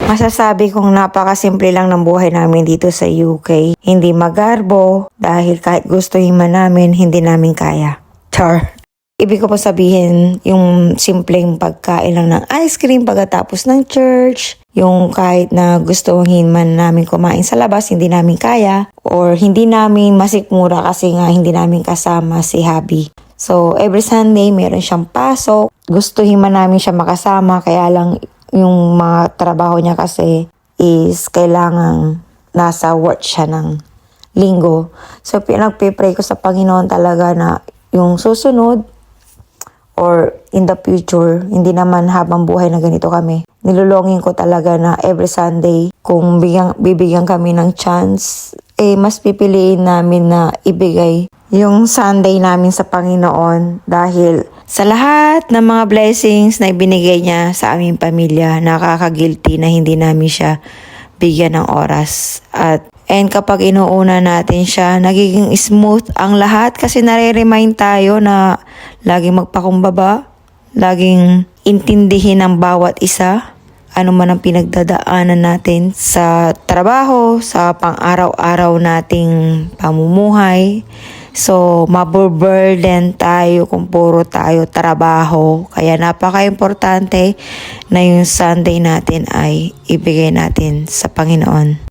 Masasabi kong napakasimple lang ng buhay namin dito sa UK. Hindi magarbo dahil kahit gustuhin man namin, hindi namin kaya. Char. Ibig ko po sabihin, yung simpleng pagkain lang ng ice cream pagkatapos ng church, yung kahit na gustuhin man namin kumain sa labas, hindi namin kaya, or hindi namin masikmura kasi nga hindi namin kasama si hubby. So, every Sunday, meron siyang pasok. Gustuhin man namin siya makasama, kaya lang yung mga trabaho niya kasi is kailangang nasa work siya ng linggo. So, pinagpipray ko sa Panginoon talaga na yung susunod or in the future, hindi naman habang buhay na ganito kami. Nilulongin ko talaga na every Sunday, kung bibigyan kami ng chance, mas pipiliin namin na ibigay yung Sunday namin sa Panginoon dahil sa lahat ng mga blessings na ibinigay niya sa aming pamilya, nakaka-guilty na hindi namin siya bigyan ng oras. And kapag inuuna natin siya, nagiging smooth ang lahat kasi nare-remind tayo na laging magpakumbaba, laging intindihin ang bawat isa, ano man ang pinagdadaanan natin sa trabaho, sa pang-araw-araw nating pamumuhay. So, maburburden tayo kung puro tayo trabaho. Kaya napaka-importante na yung Sunday natin ay ibigay natin sa Panginoon.